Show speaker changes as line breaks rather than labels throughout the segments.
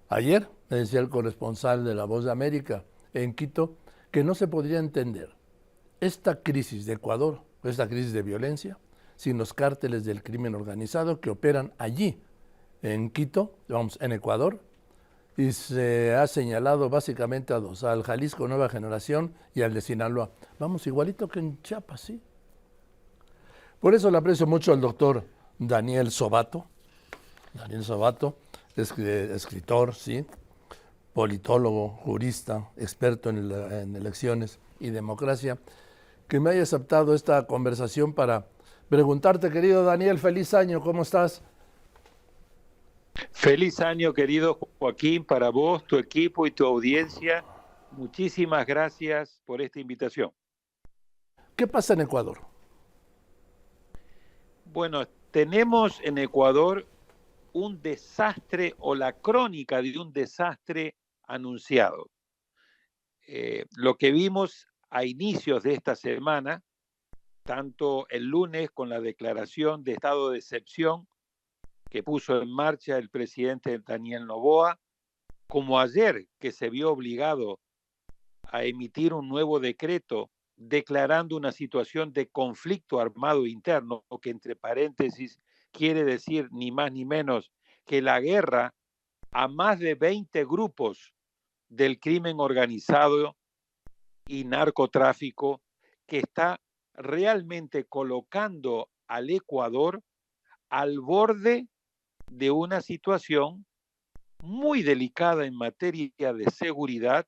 Ayer me decía el corresponsal de La Voz de América en Quito que no se podría entender esta crisis de Ecuador, esta crisis de violencia, sin los cárteles del crimen organizado que operan allí, en Quito, vamos, en Ecuador, y se ha señalado básicamente a dos, al Jalisco Nueva Generación y al de Sinaloa. Vamos, igualito que en Chiapas, sí. Por eso le aprecio mucho al doctor Daniel Sobato. Daniel Sobato, escritor, sí, politólogo, jurista, experto en elecciones y democracia, que me haya aceptado esta conversación para preguntarte, querido Daniel, feliz año, ¿cómo estás?
Feliz año, querido Joaquín, para vos, tu equipo y tu audiencia. Muchísimas gracias por esta invitación.
¿Qué pasa en Ecuador?
Bueno, tenemos en Ecuador un desastre o la crónica de un desastre anunciado. Lo que vimos a inicios de esta semana, tanto el lunes con la declaración de estado de excepción que puso en marcha el presidente Daniel Noboa, como ayer que se vio obligado a emitir un nuevo decreto declarando una situación de conflicto armado interno, que entre paréntesis quiere decir ni más ni menos que la guerra a más de 20 grupos del crimen organizado y narcotráfico que está realmente colocando al Ecuador al borde de una situación muy delicada en materia de seguridad,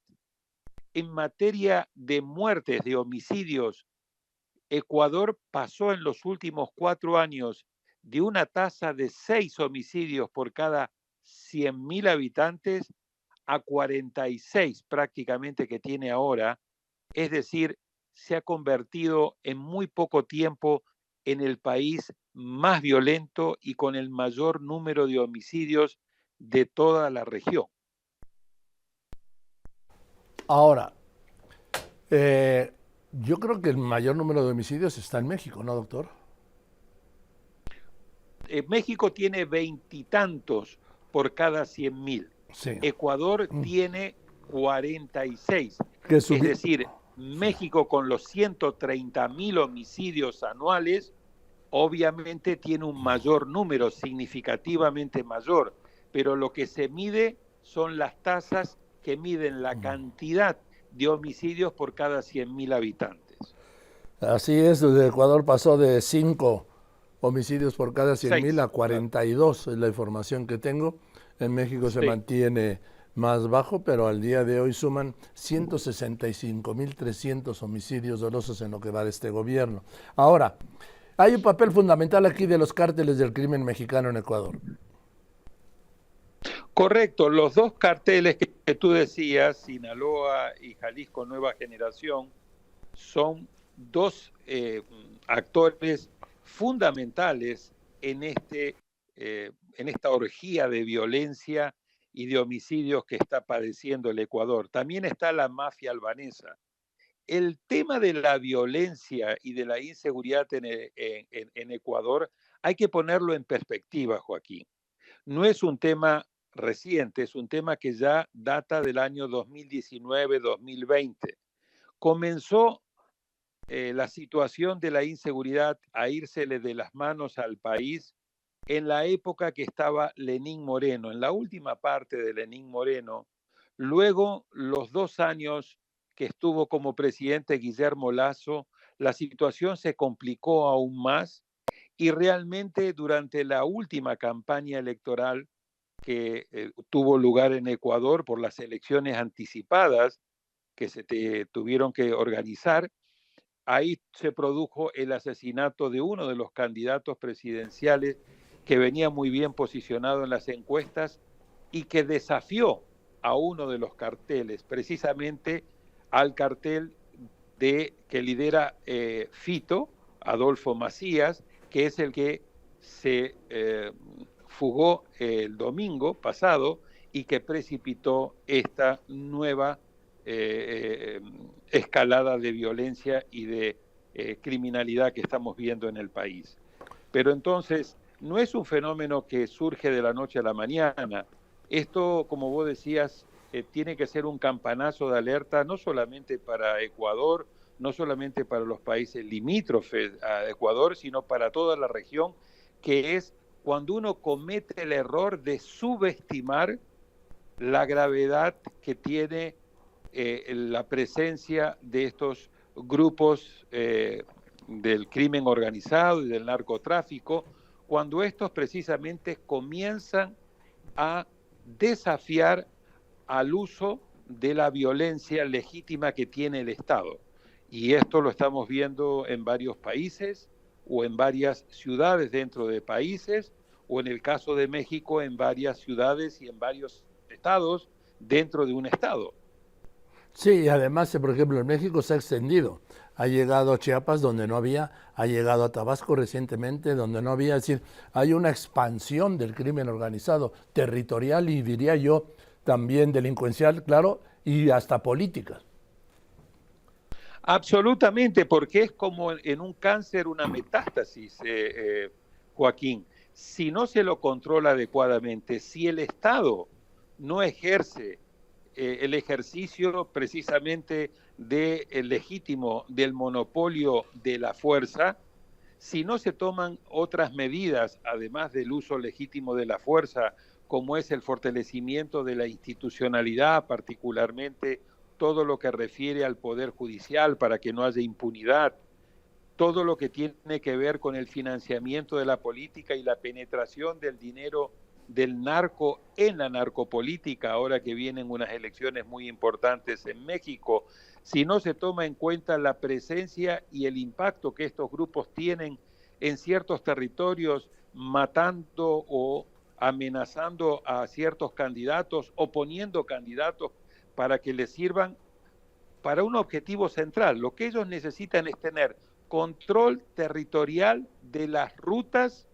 en materia de muertes, de homicidios. Ecuador pasó en los últimos 4 años de una tasa de 6 homicidios por cada 100.000 habitantes a 46 prácticamente que tiene ahora. Es decir, se ha convertido en muy poco tiempo en el país más violento y con el mayor número de homicidios de toda la región.
Ahora, eh, yo creo que el mayor número de homicidios está en México, ¿no, doctor?
México tiene veintitantos por cada 100.000.
Sí.
Ecuador tiene 46.
Que
Es
subí.
decir,
Sí.
México con los 130.000 homicidios anuales, obviamente tiene un mayor número, significativamente mayor, pero lo que se mide son las tasas que miden la cantidad de homicidios por cada 100.000 habitantes.
Así es, desde Ecuador pasó de 5 homicidios por cada 100.000
Seis,
a
claro.
42, es la información que tengo. En México se
Sí.
mantiene más bajo, pero al día de hoy suman 165.300 homicidios dolosos en lo que va de este gobierno. Ahora, hay un papel fundamental aquí de los cárteles del crimen mexicano en Ecuador.
Correcto, los dos carteles que tú decías, Sinaloa y Jalisco Nueva Generación, son dos actores fundamentales en, en esta orgía de violencia y de homicidios que está padeciendo el Ecuador. También está la mafia albanesa. El tema de la violencia y de la inseguridad en Ecuador hay que ponerlo en perspectiva, Joaquín. No es un tema reciente, es un tema que ya data del año 2019-2020. Comenzó la situación de la inseguridad a írsele de las manos al país en la época que estaba Lenín Moreno, en la última parte de Lenín Moreno. Luego, los 2 años que estuvo como presidente Guillermo Lasso, la situación se complicó aún más y realmente durante la última campaña electoral que tuvo lugar en Ecuador por las elecciones anticipadas que tuvieron que organizar, ahí se produjo el asesinato de uno de los candidatos presidenciales que venía muy bien posicionado en las encuestas y que desafió a uno de los carteles, precisamente al cartel que lidera Fito, Adolfo Macías, que es el que se fugó el domingo pasado y que precipitó esta nueva eh, escalada de violencia y de criminalidad que estamos viendo en el país. Pero entonces, no es un fenómeno que surge de la noche a la mañana. Esto, como vos decías, tiene que ser un campanazo de alerta, no solamente para Ecuador, no solamente para los países limítrofes a Ecuador, sino para toda la región, que es cuando uno comete el error de subestimar la gravedad que tiene la presencia de estos grupos del crimen organizado y del narcotráfico, cuando estos precisamente comienzan a desafiar al uso de la violencia legítima que tiene el Estado. Y esto lo estamos viendo en varios países o en varias ciudades dentro de países, o en el caso de México, en varias ciudades y en varios estados dentro de un estado.
Sí, y además, por ejemplo, en México se ha extendido. Ha llegado a Chiapas donde no había, ha llegado a Tabasco recientemente donde no había. Es decir, hay una expansión del crimen organizado, territorial y diría yo también delincuencial, claro, y hasta política.
Absolutamente, porque es como en un cáncer una metástasis, Joaquín. Si no se lo controla adecuadamente, si el Estado no ejerce el ejercicio precisamente legítimo del monopolio de la fuerza, si no se toman otras medidas, además del uso legítimo de la fuerza, como es el fortalecimiento de la institucionalidad, particularmente todo lo que refiere al Poder Judicial para que no haya impunidad, todo lo que tiene que ver con el financiamiento de la política y la penetración del dinero del narco en la narcopolítica, ahora que vienen unas elecciones muy importantes en México, si no se toma en cuenta la presencia y el impacto que estos grupos tienen en ciertos territorios, matando o amenazando a ciertos candidatos o poniendo candidatos para que les sirvan para un objetivo central. Lo que ellos necesitan es tener control territorial de las rutas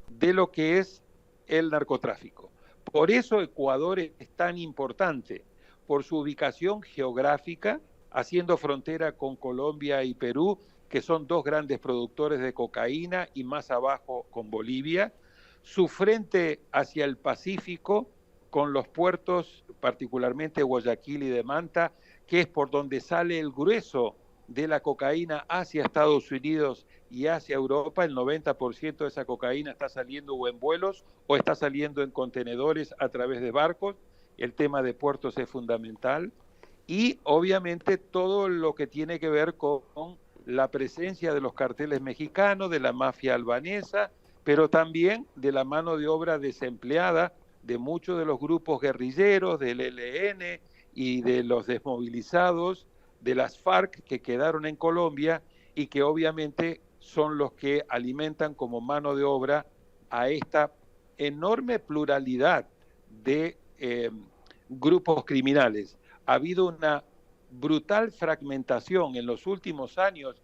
de lo que es el narcotráfico. Por eso Ecuador es tan importante, por su ubicación geográfica, haciendo frontera con Colombia y Perú, que son dos grandes productores de cocaína, y más abajo con Bolivia, su frente hacia el Pacífico, con los puertos, particularmente Guayaquil y de Manta, que es por donde sale el grueso de la cocaína hacia Estados Unidos y hacia Europa. El 90% de esa cocaína está saliendo o en vuelos o está saliendo en contenedores a través de barcos. El tema de puertos es fundamental. Y obviamente todo lo que tiene que ver con la presencia de los carteles mexicanos, de la mafia albanesa, pero también de la mano de obra desempleada de muchos de los grupos guerrilleros, del ELN y de los desmovilizados, de las FARC que quedaron en Colombia y que obviamente son los que alimentan como mano de obra a esta enorme pluralidad de grupos criminales. Ha habido una brutal fragmentación en los últimos años.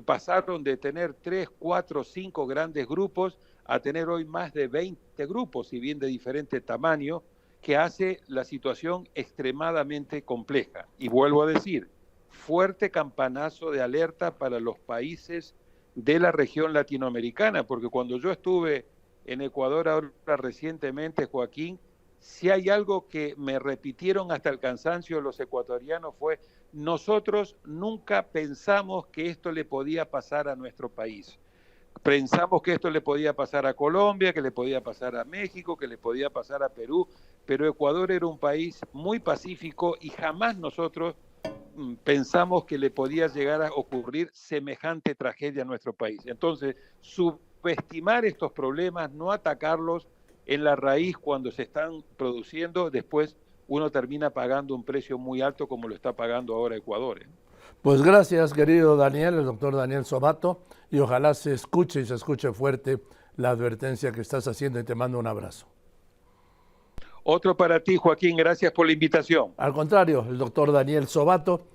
Pasaron de tener 3, 4, 5 grandes grupos a tener hoy más de 20 grupos, si bien de diferente tamaño, que hace la situación extremadamente compleja. Y vuelvo a decir, fuerte campanazo de alerta para los países de la región latinoamericana, porque cuando yo estuve en Ecuador ahora recientemente, Joaquín, si hay algo que me repitieron hasta el cansancio los ecuatorianos fue: nosotros nunca pensamos que esto le podía pasar a nuestro país. Pensamos que esto le podía pasar a Colombia, que le podía pasar a México, que le podía pasar a Perú, pero Ecuador era un país muy pacífico y jamás nosotros pensamos que le podía llegar a ocurrir semejante tragedia a nuestro país. Entonces, subestimar estos problemas, no atacarlos en la raíz cuando se están produciendo, después uno termina pagando un precio muy alto como lo está pagando ahora Ecuador.
Pues gracias, querido Daniel, el doctor Daniel Sobato, y ojalá se escuche y se escuche fuerte la advertencia que estás haciendo y te mando un abrazo.
Otro para ti, Joaquín, gracias por la invitación.
Al contrario, el doctor Daniel Sobato.